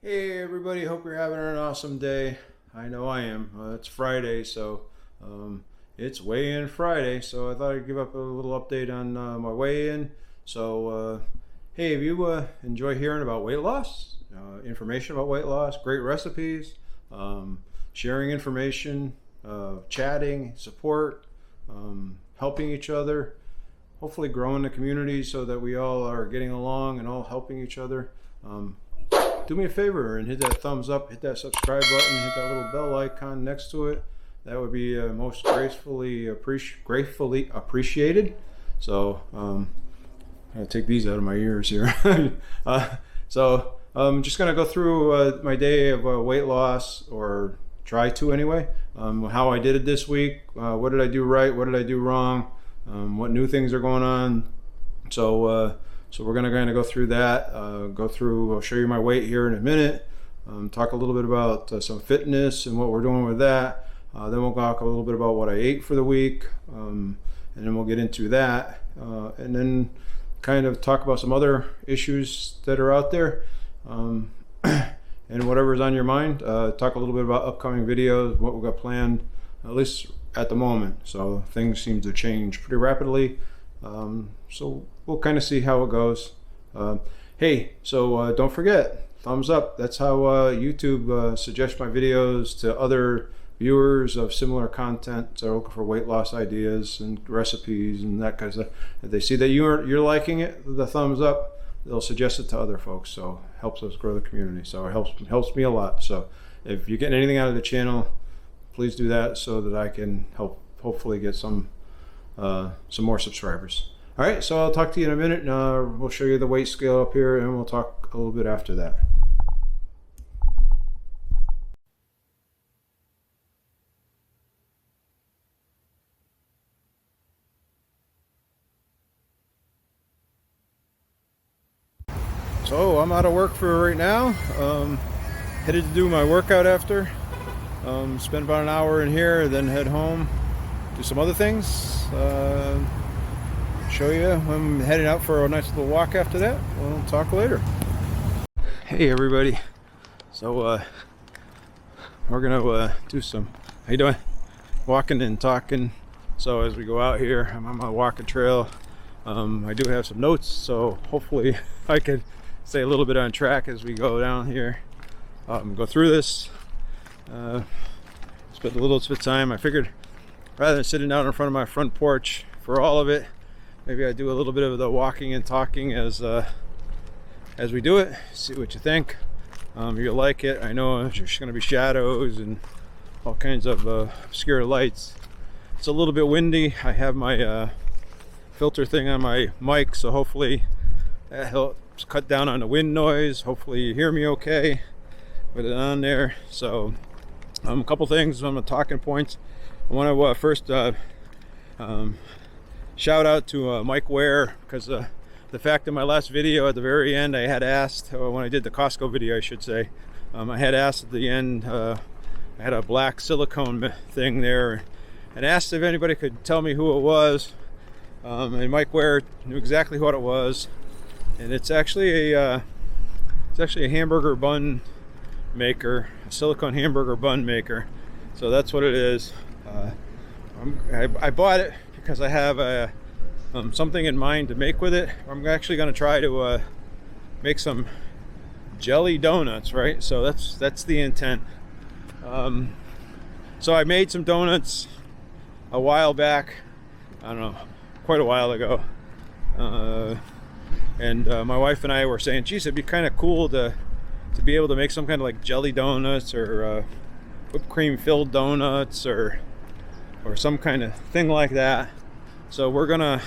Hey everybody, hope you're having an awesome day. I know I am. It's Friday, so it's weigh-in Friday, so I thought I'd give up a little update on my weigh-in. So, hey, if you enjoy hearing about weight loss, information about weight loss, great recipes, sharing information, chatting, support, helping each other, hopefully growing the community so that we all are getting along and all helping each other. Do me a favor and hit that thumbs up, hit that subscribe button, hit that little bell icon next to it. That would be most gratefully appreciated. So I'm gonna take these out of my ears here. So I'm just gonna go through my day of weight loss, or try to anyway. How I did it this week. What did I do right? What did I do wrong? What new things are going on? So we're gonna kind of go through that. I'll show you my weight here in a minute. Talk a little bit about some fitness and what we're doing with that. Then we'll talk a little bit about what I ate for the week, and then we'll get into that, and then kind of talk about some other issues that are out there, and whatever's on your mind. Talk a little bit about upcoming videos, what we've got planned, at least at the moment. So things seem to change pretty rapidly. So we'll kind of see how it goes. Hey, so don't forget, thumbs up. That's how YouTube suggests my videos to other viewers of similar content. So looking for weight loss ideas and recipes and that kind of stuff. If they see that you're liking it, the thumbs up, they'll suggest it to other folks. So it helps us grow the community. So it helps me a lot. So if you're getting anything out of the channel, please do that so that I can hopefully get some more subscribers. All right, so I'll talk to you in a minute, and we'll show you the weight scale up here, and we'll talk a little bit after that. So I'm out of work for right now. Headed to do my workout after. Spend about an hour in here, then head home, do some other things. Show you when I'm heading out for a nice little walk after that. We'll talk later. Hey everybody. So we're gonna do some, how you doing? Walking and talking. So as we go out here, I'm on my walking trail. I do have some notes, so hopefully I could stay a little bit on track as we go down here. Go through this. Spend a little bit of time. I figured rather than sitting out in front of my front porch for all of it, maybe I do a little bit of the walking and talking as we do it. See what you think. You'll like it. I know there's going to be shadows and all kinds of obscure lights. It's a little bit windy. I have my filter thing on my mic, so hopefully that helps cut down on the wind noise. Hopefully you hear me okay with it on there. So a couple things, some talking points. I want to first shout out to Mike Ware, because the fact in my last video at the very end I had asked, when I did the Costco video I should say, I had asked at the end, I had a black silicone thing there and asked if anybody could tell me who it was, and Mike Ware knew exactly what it was, and it's actually a hamburger bun maker, a silicone hamburger bun maker. So that's what it is. I bought it because I have something in mind to make with it. I'm actually going to try to make some jelly donuts, right? So that's the intent. So I made some donuts a while back, I don't know, quite a while ago, and my wife and I were saying, geez, it'd be kind of cool to be able to make some kind of like jelly donuts, or whipped cream filled donuts, or some kind of thing like that. So we're gonna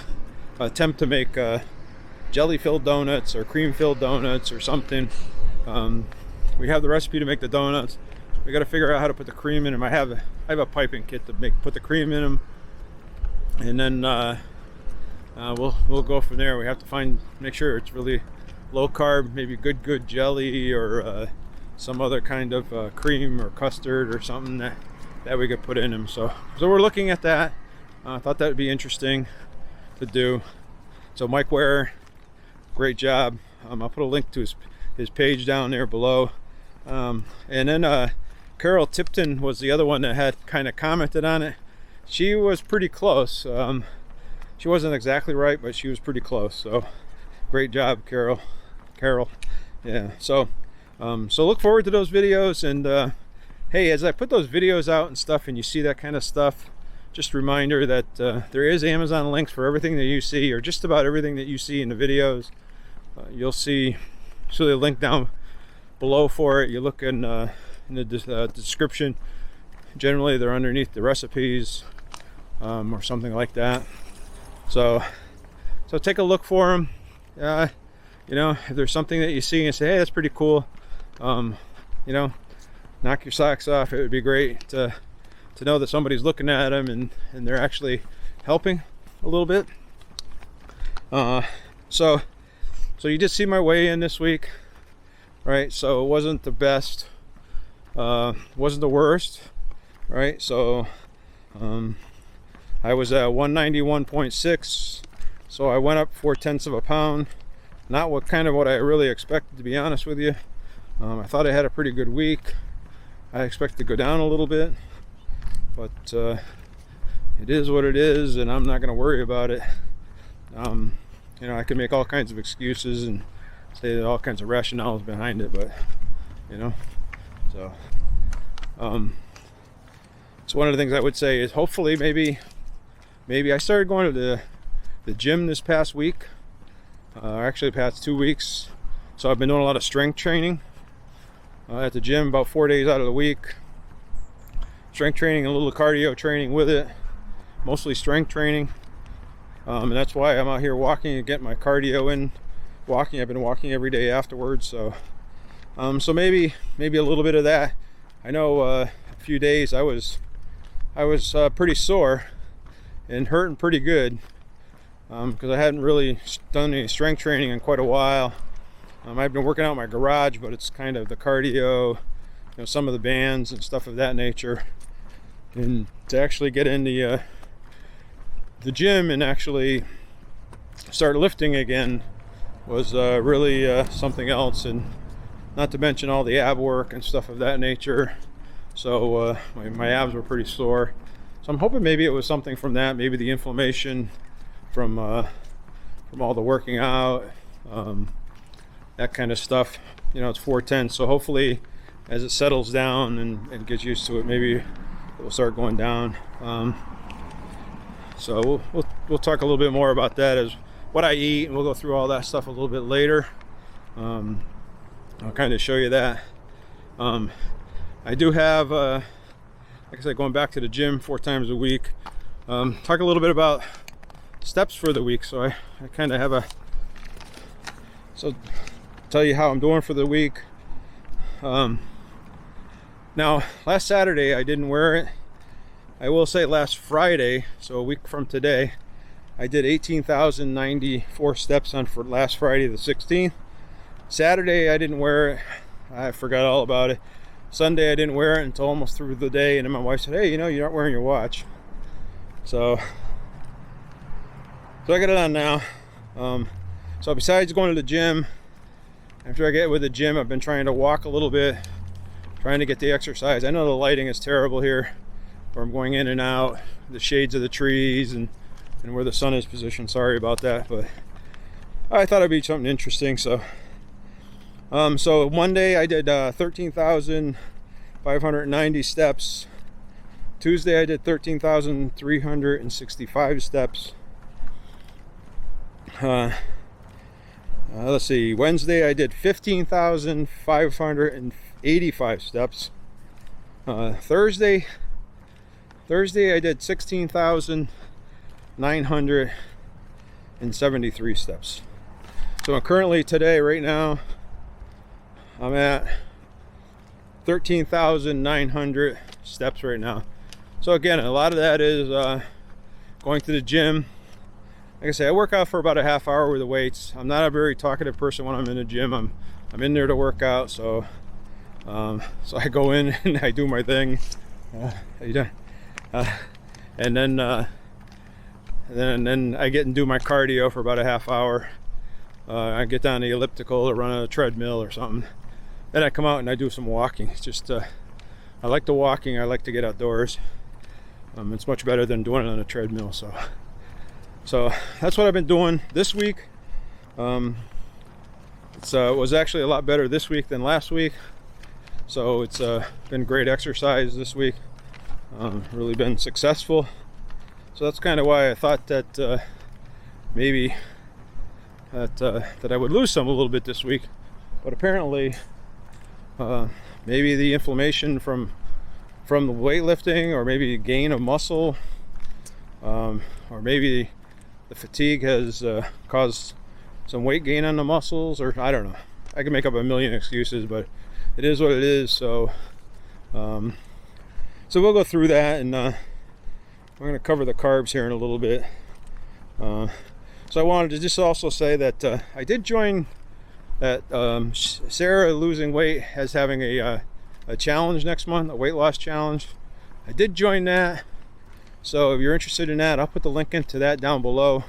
attempt to make jelly filled donuts or cream filled donuts or something. We have the recipe to make the donuts. We got to figure out how to put the cream in them. I have a piping kit to put the cream in them, and then we'll go from there. We have to make sure it's really low carb, maybe good jelly, or some other kind of cream or custard or something that we could put in them. So we're looking at that. I thought that would be interesting to do. So Mike Ware, great job. I'll put a link to his page down there below. And then Carol Tipton was the other one that had kind of commented on it. She was pretty close. She wasn't exactly right, but she was pretty close. So great job, Carol. Yeah. So look forward to those videos. And hey, as I put those videos out and stuff, and you see that kind of stuff, just a reminder that there is Amazon links for everything that you see, or just about everything that you see in the videos. You'll see a link down below for it. You look in the description. Generally, they're underneath the recipes or something like that. So take a look for them. You know, if there's something that you see and say, hey, that's pretty cool, you know, knock your socks off. It would be great to know that somebody's looking at them and they're actually helping a little bit. So you did see my weigh-in this week, right? So it wasn't the best, wasn't the worst, right? So I was at 191.6, so I went up 0.4 of a pound. Not what I really expected, to be honest with you. I thought I had a pretty good week. I expect to go down a little bit, but it is what it is, and I'm not going to worry about it. You know, I can make all kinds of excuses and say all kinds of rationales behind it, but you know, so one of the things I would say is hopefully maybe I started going to the gym this past week, actually the past 2 weeks. So I've been doing a lot of strength training at the gym about 4 days out of the week. Strength training, a little cardio training with it, mostly strength training. And that's why I'm out here walking and getting my cardio in. I've been walking every day afterwards. So maybe a little bit of that. I know a few days I was pretty sore and hurting pretty good because I hadn't really done any strength training in quite a while. I've been working out in my garage, but it's kind of the cardio, you know, some of the bands and stuff of that nature. And to actually get in the gym and actually start lifting again was really something else, and not to mention all the ab work and stuff of that nature. So my abs were pretty sore. So I'm hoping maybe it was something from that, maybe the inflammation from all the working out, that kind of stuff. You know, it's 410, so hopefully as it settles down and gets used to it, maybe it will start going down. So we'll talk a little bit more about that as what I eat, and we'll go through all that stuff a little bit later. I'll kind of show you that. I do have, like I said, going back to the gym 4 times a week. Talk a little bit about steps for the week. So I kind of have so tell you how I'm doing for the week. Now, last Saturday I didn't wear it. I will say last Friday, so a week from today, I did 18,094 steps on for last Friday the 16th. Saturday I didn't wear it. I forgot all about it. Sunday I didn't wear it until almost through the day, and then my wife said, hey, you know, you're not wearing your watch. So I got it on now. So besides going to the gym, after I get with the gym, I've been trying to walk a little bit, trying to get the exercise. I know the lighting is terrible here where I'm going in and out, the shades of the trees and where the sun is positioned. Sorry about that, but I thought it'd be something interesting. So Monday I did 13,590 steps. Tuesday I did 13,365 steps. Let's see, Wednesday I did 15,585 steps. Thursday I did 16,973 steps. So currently today, right now, I'm at 13,900 steps right now. So again, a lot of that is going to the gym. Like I say, I work out for about a half hour with the weights. I'm not a very talkative person when I'm in the gym. I'm in there to work out, so I go in and I do my thing. How you doing? And then I get and do my cardio for about a half hour. I get down the elliptical or run on a treadmill or something. then I come out and I do some walking. It's just I like the walking. I like to get outdoors. It's much better than doing it on a treadmill. So that's what I've been doing this week. It was actually a lot better this week than last week. So it's been great exercise this week. Really been successful. So that's kind of why I thought that maybe that I would lose some a little bit this week. But apparently, maybe the inflammation from the weightlifting, or maybe gain of muscle, or maybe the fatigue has caused some weight gain on the muscles, or I don't know. I can make up a million excuses, but it is what it is. So we'll go through that, and we're going to cover the carbs here in a little bit. So I wanted to just also say that I did join that Sarah Losing Weight has having a challenge next month, a weight loss challenge. I did join that. So if you're interested in that, I'll put the link into that down below.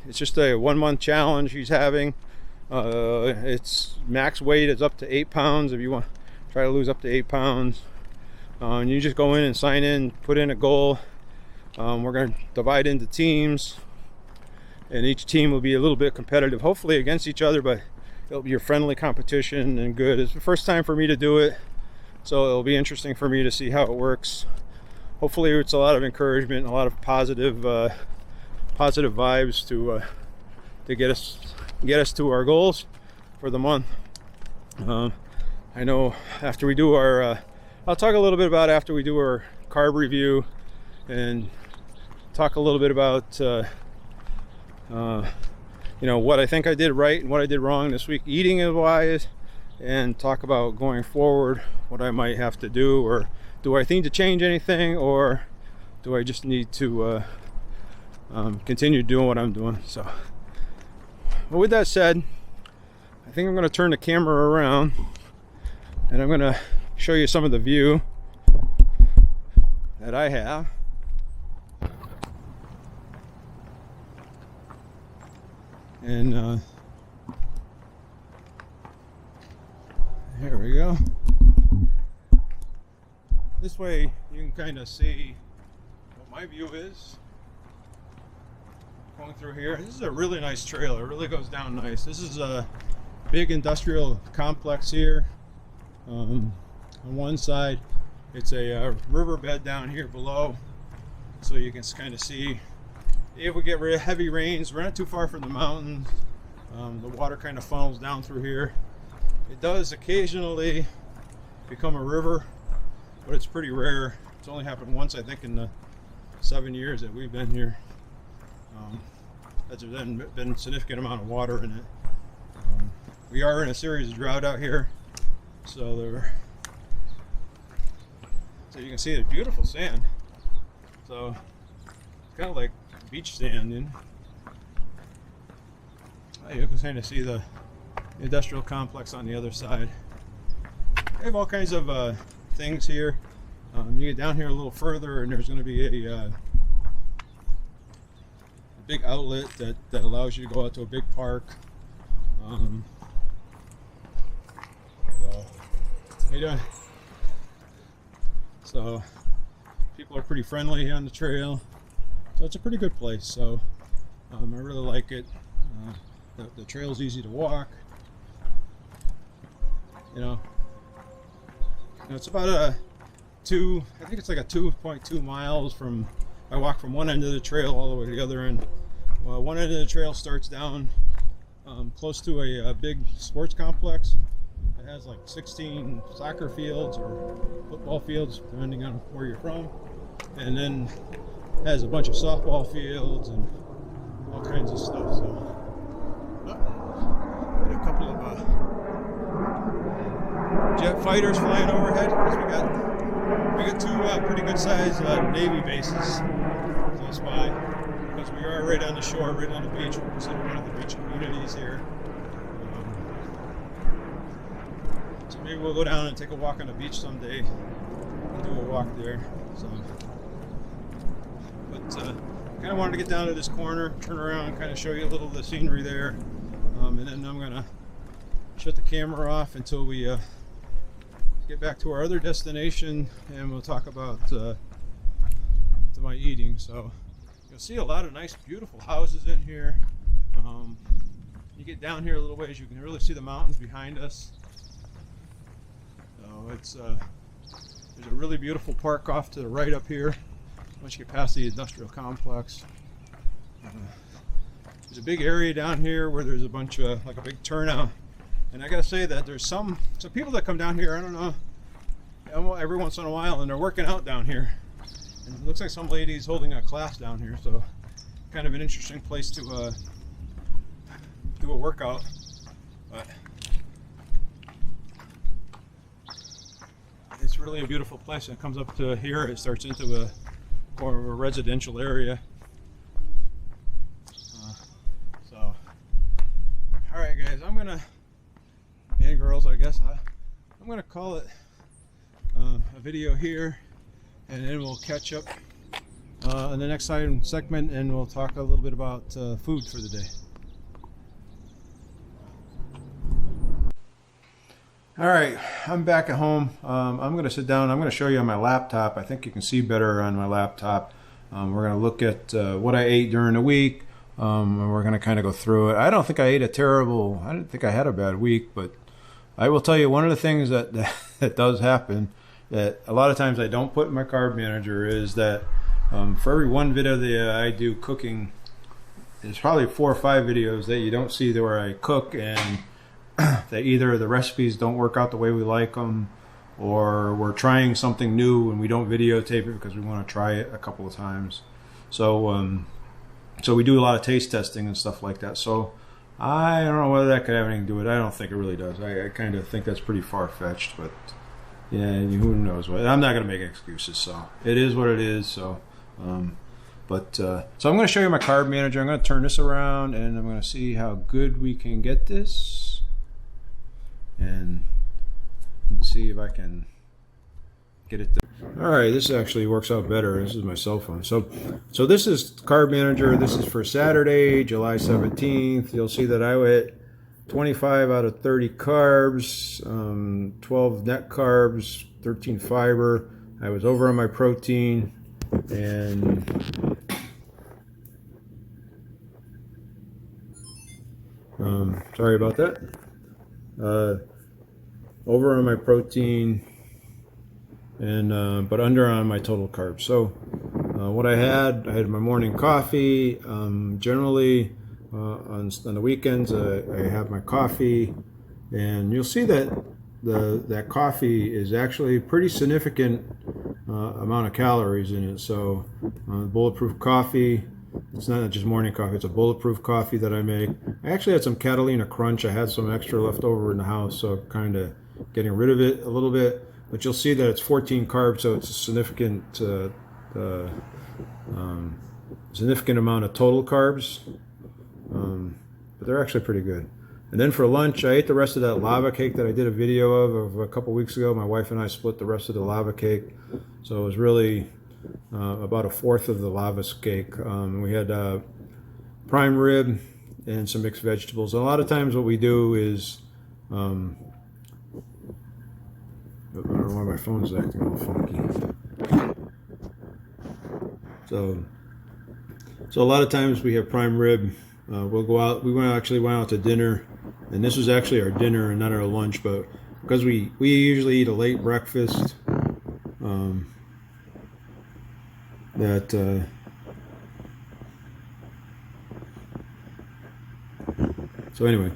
It's just a 1 month challenge he's having. Its max weight is up to 8 pounds if you want to try to lose up to 8 pounds. And you just go in and sign in, put in a goal. We're going to divide into teams, and each team will be a little bit competitive, hopefully against each other, but it'll be a friendly competition and good. It's the first time for me to do it, so it'll be interesting for me to see how it works. Hopefully it's a lot of encouragement, a lot of positive vibes to get us to our goals for the month. I know after we do our I'll talk a little bit about after we do our carb review, and talk a little bit about what I think I did right and what I did wrong this week eating wise, and talk about going forward what I might have to do, or do I need to change anything, or do I just need to continue doing what I'm doing. So, but with that said, I think I'm going to turn the camera around, and I'm going to show you some of the view that I have. And here we go. This way you can kind of see what my view is going through here. This is a really nice trail. It really goes down nice. This is a big industrial complex here. On one side it's a riverbed down here below, so you can kind of see if we get heavy rains. We're not too far from the mountains. The water kind of funnels down through here. It does occasionally become a river, but it's pretty rare. It's only happened once, I think, in the 7 years that we've been here. There's been a significant amount of water in it. We are in a series of drought out here, so you can see the beautiful sand. So it's kind of like beach sand. And you can kind of see the industrial complex on the other side. They have all kinds of things here. You get down here a little further, and there's going to be a big outlet that allows you to go out to a big park. So, how you doing? So people are pretty friendly on the trail, so it's a pretty good place. So I really like it. The trail's easy to walk. It's about I think it's like a 2.2 miles from, I walk from one end of the trail all the way to the other end. Well, one end of the trail starts down close to a big sports complex. It has like 16 soccer fields or football fields, depending on where you're from. And then has a bunch of softball fields and all kinds of stuff. So, got a couple of jet fighters flying overhead, because we got two pretty good sized Navy bases close by, because we are right on the shore, right on the beach. We're considered one of the beach communities here. So maybe we'll go down and take a walk on the beach someday and do a walk there. So, but kind of wanted to get down to this corner, turn around, kind of show you a little of the scenery there, and then I'm gonna shut the camera off until we get back to our other destination, and we'll talk about to my eating. So you'll see a lot of nice, beautiful houses in here. You get down here a little ways, you can really see the mountains behind us. So it's there's a really beautiful park off to the right up here. Once you get past the industrial complex, there's a big area down here where there's a bunch of like a big turnout. And I gotta say that there's some people that come down here, I don't know, every once in a while, and they're working out down here. And it looks like some lady's holding a class down here, so kind of an interesting place to do a workout. But it's really a beautiful place. It comes up to here, it starts into more of a residential area. So, all right, guys, I'm gonna, and girls, I guess, I'm gonna call it a video here, and then we'll catch up in the next segment, and we'll talk a little bit about food for the day. All right, I'm back at home. I'm going to sit down. I'm going to show you on my laptop. I think you can see better on my laptop. We're going to look at what I ate during the week, and we're going to kind of go through it. I don't think I ate I didn't think I had a bad week, but I will tell you one of the things that does happen, that a lot of times I don't put in my carb manager, is that for every one video that I do cooking, there's probably 4 or 5 videos that you don't see where I cook, and that either the recipes don't work out the way we like them, or we're trying something new and we don't videotape it because we want to try it a couple of times. So so we do a lot of taste testing and stuff like that. So I don't know whether that could have anything to do with it. I don't think it really does. I kind of think that's pretty far-fetched, but yeah, who knows what. I'm not going to make excuses, so it is what it is. So so I'm going to show you my carb manager. I'm going to turn this around, and I'm going to see how good we can get this, and see if I can get it there. All right, this actually works out better. This is my cell phone. So this is carb manager. This is for Saturday, July 17th. You'll see that I hit 25 out of 30 carbs, 12 net carbs, 13 fiber. I was over on my protein, and sorry about that. Over on my protein, and but under on my total carbs. So what I had my morning coffee. Generally on the weekends I have my coffee, and you'll see that that coffee is actually pretty significant amount of calories in it. So bulletproof coffee. It's not just morning coffee, it's a bulletproof coffee that I make. I actually had some Catalina Crunch. I had some extra left over in the house, so kind of getting rid of it a little bit. But you'll see that it's 14 carbs, so it's a significant significant amount of total carbs. But they're actually pretty good. And then for lunch, I ate the rest of that lava cake that I did a video of a couple weeks ago. My wife and I split the rest of the lava cake, so it was really about a fourth of the lava cake. We had prime rib and some mixed vegetables. And a lot of times what we do is, I don't know why my phone's acting all funky. So a lot of times we have prime rib. We'll go out. We actually went out to dinner, and this was actually our dinner and not our lunch. But because we usually eat a late breakfast, so anyway,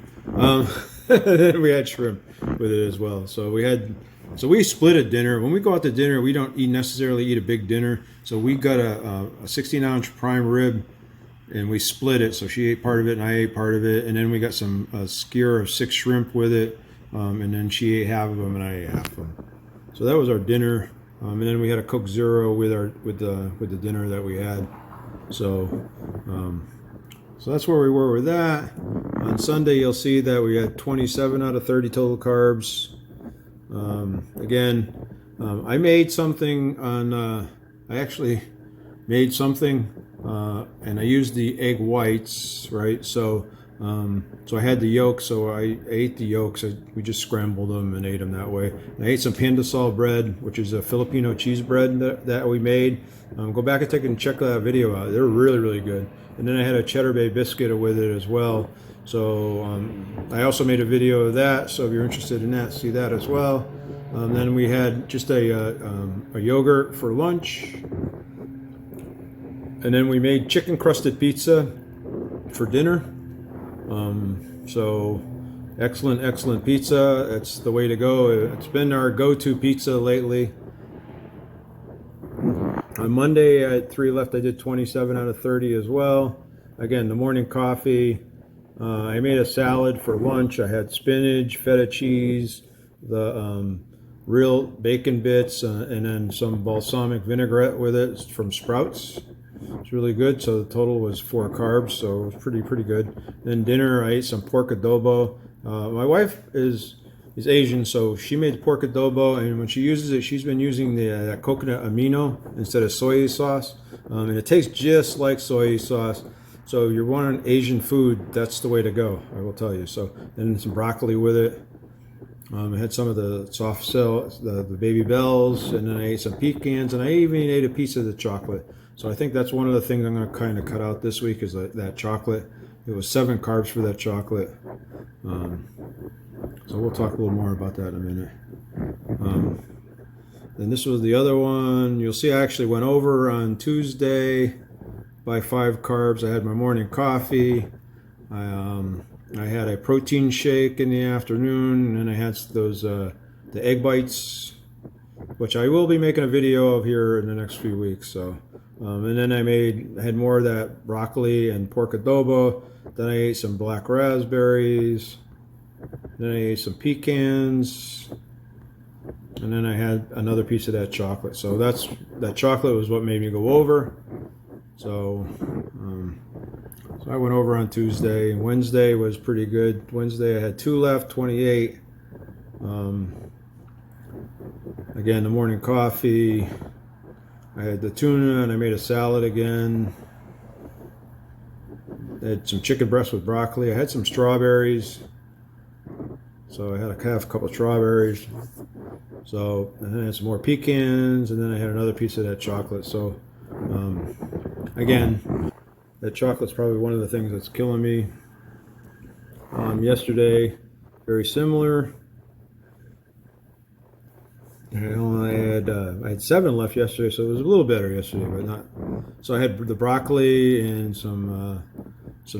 then we had shrimp with it as well. So we split a dinner. When we go out to dinner, we don't necessarily eat a big dinner. So we got a 16-ounce prime rib, and we split it. So she ate part of it and I ate part of it, and then we got a skewer of 6 shrimp with it, and then she ate half of them and I ate half of them. So that was our dinner, and then we had a Coke Zero with the dinner that we had. So so that's where we were with that. On Sunday, you'll see that we had 27 out of 30 total carbs. Again, I made something on. I actually made something. And I used the egg whites, right? So So I had the yolks, so I ate the yolks. We just scrambled them and ate them that way. And I ate some pandesal bread, which is a Filipino cheese bread that we made. Go back and check that video out. They're really, really good. And then I had a cheddar bay biscuit with it as well. So I also made a video of that. So if you're interested in that, see that as well. Then we had just a yogurt for lunch. And then we made chicken crusted pizza for dinner. So excellent pizza. That's the way to go. It's been our go-to pizza lately. On Monday, I had 3 left. I did 27 out of 30 as well. Again, the morning coffee. I made a salad for lunch. I had spinach, feta cheese, the real bacon bits, and then some balsamic vinaigrette with it from Sprouts. It's really good. So the total was 4 carbs, so it was pretty good. Then dinner, I ate some pork adobo. My wife is Asian, so she made pork adobo, and when she uses it, she's been using the coconut amino instead of soy sauce, and it tastes just like soy sauce. So if you're wanting Asian food, that's the way to go, I will tell you. So then some broccoli with it. I had some of the soft shell, the baby bells, and then I ate some pecans, and I even ate a piece of the chocolate. So I think that's one of the things I'm going to kind of cut out this week is that chocolate. It was 7 carbs for that chocolate. So we'll talk a little more about that in a minute. Then this was the other one. You'll see I actually went over on Tuesday by 5 carbs. I had my morning coffee. I had a protein shake in the afternoon, and then I had those the egg bites, which I will be making a video of here in the next few weeks. So, and then I had more of that broccoli and pork adobo. Then I ate some black raspberries. Then I ate some pecans, and then I had another piece of that chocolate. So that chocolate was what made me go over. So I went over on Tuesday. Wednesday was pretty good. Wednesday I had 2 left, 28. Again, the morning coffee. I had the tuna, and I made a salad again. I had some chicken breast with broccoli. I had some strawberries. So I had a couple of strawberries. So, and then I had some more pecans, and then I had another piece of that chocolate. So, again, that chocolate's probably one of the things that's killing me. Yesterday, very similar. I had 7 left yesterday, so it was a little better yesterday, but not. So I had the broccoli and some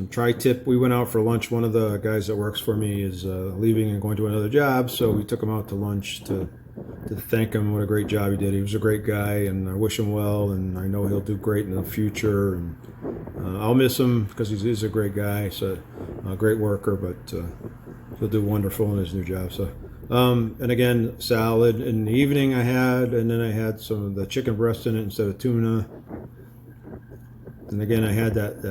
tri-tip. We went out for lunch. One of the guys that works for me is leaving and going to another job, so we took him out to lunch to thank him. What a great job he did. He was a great guy, and I wish him well, and I know he'll do great in the future. And I'll miss him because he's a great guy, so a great worker, but he'll do wonderful in his new job. So. And again, salad in the evening I had, and then I had some of the chicken breast in it instead of tuna. And again, I had that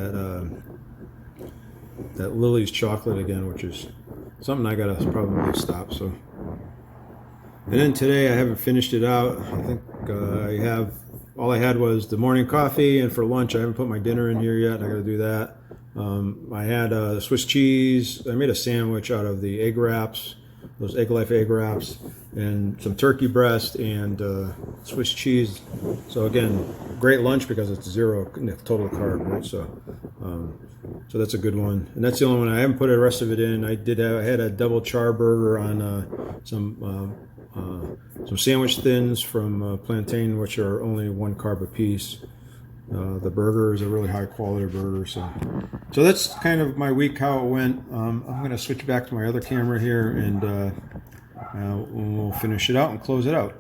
Lillys chocolate again, which is something I gotta probably stop. So, and then today I haven't finished it out. I think all I had was the morning coffee, and for lunch I haven't put my dinner in here yet. I gotta do that. I had Swiss cheese. I made a sandwich out of the egg wraps. Those Egg Life egg wraps, and some turkey breast and Swiss cheese. So again, great lunch because it's 0 total carb, right? So that's a good one, and that's the only one I haven't put the rest of it in. I had a double char burger on some sandwich thins from Plantain, which are only 1 carb a piece. The burger is a really high quality burger, so that's kind of my week, how it went. I'm going to switch back to my other camera here, and we'll finish it out and close it out.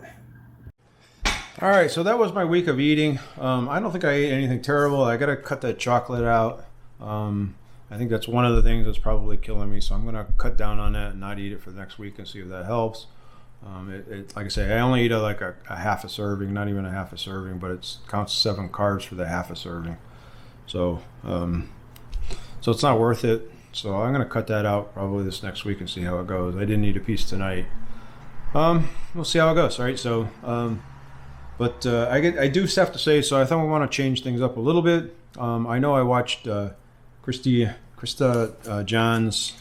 All right, so that was my week of eating. I don't think I ate anything terrible. I got to cut that chocolate out. I think that's one of the things that's probably killing me, so I'm going to cut down on that and not eat it for the next week and see if that helps. Like I say, I only eat a half a serving, not even a half a serving, but it counts 7 carbs for the half a serving. So it's not worth it. So I'm going to cut that out probably this next week and see how it goes. I didn't eat a piece tonight. We'll see how it goes. All right. So, but I do have to say, so I thought we want to change things up a little bit. I know I watched Christy Krista Johns.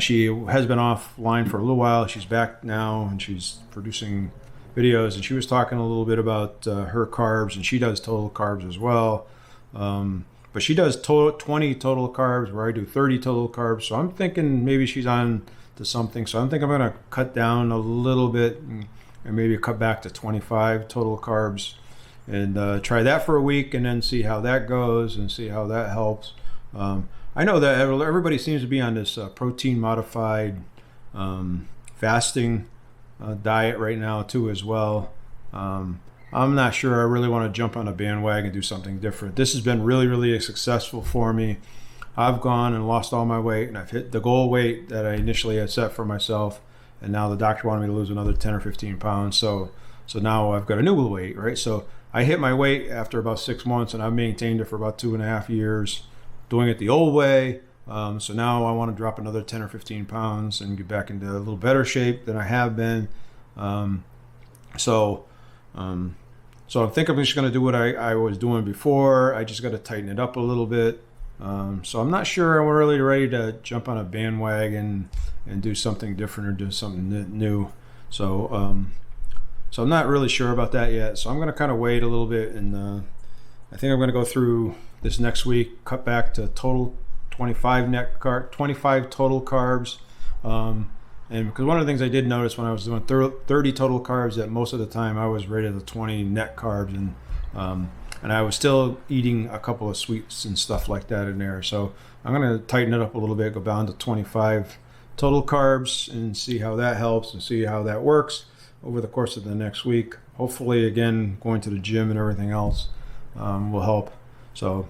She has been offline for a little while. She's back now, and she's producing videos. And she was talking a little bit about her carbs, and she does total carbs as well. But she does 20 total carbs, where I do 30 total carbs. So I'm thinking maybe she's on to something. So I'm thinking I'm going to cut down a little bit and maybe cut back to 25 total carbs, and try that for a week, and then see how that goes and see how that helps. I know that everybody seems to be on this protein modified fasting diet right now too as well. I'm not sure I really want to jump on a bandwagon and do something different. This has been really, really successful for me. I've gone and lost all my weight, and I've hit the goal weight that I initially had set for myself, and now the doctor wanted me to lose another 10 or 15 pounds. So now I've got a new weight, right? So I hit my weight after about 6 months, and I've maintained it for about 2.5 years, doing it the old way. So now I want to drop another 10 or 15 pounds and get back into a little better shape than I have been. So I think I'm just going to do what I was doing before. I just got to tighten it up a little bit. So I'm not sure I'm really ready to jump on a bandwagon and do something different or do something new. So I'm not really sure about that yet. So I'm going to kind of wait a little bit, and I think I'm going to go through this next week, cut back to total 25 total carbs. And because one of the things I did notice when I was doing 30 total carbs, that most of the time I was right at the 20 net carbs, and I was still eating a couple of sweets and stuff like that in there. So I'm going to tighten it up a little bit, go down to 25 total carbs, and see how that helps and see how that works over the course of the next week. Hopefully, again, going to the gym and everything else will help. So,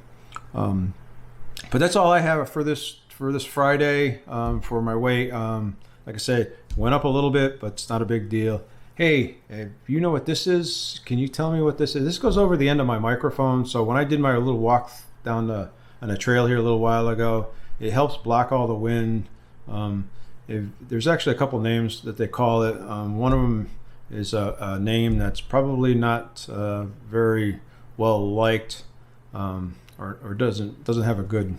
but that's all I have for this Friday for my weight. Like I say, went up a little bit, but it's not a big deal. Hey, if you know what this is, can you tell me what this is? This goes over the end of my microphone. So when I did my little walk down on a trail here a little while ago, it helps block all the wind. There's actually a couple names that they call it. One of them is a name that's probably not very well liked, or doesn't have a good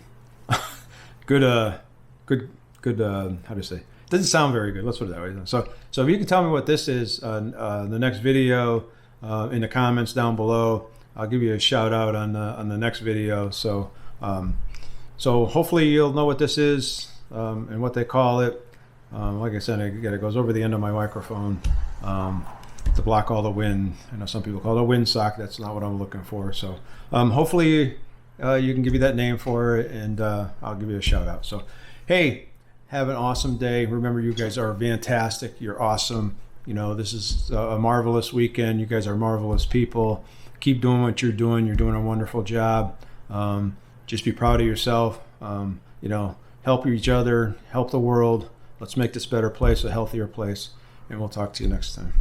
how do you say? Doesn't sound very good. Let's put it that way. So if you can tell me what this is the next video in the comments down below, I'll give you a shout out on the next video. So hopefully you'll know what this is and what they call it. Like I said, it goes over the end of my microphone to block all the wind. I know some people call it a wind sock. That's not what I'm looking for. So hopefully you can give me that name for it, and I'll give you a shout out. So hey, have an awesome day. Remember, you guys are fantastic. You're awesome. You know, this is a marvelous weekend. You guys are marvelous people. Keep doing what you're doing. You're doing a wonderful job. Just be proud of yourself. Help each other, help the world. Let's make this a better place, a healthier place. And we'll talk to you next time.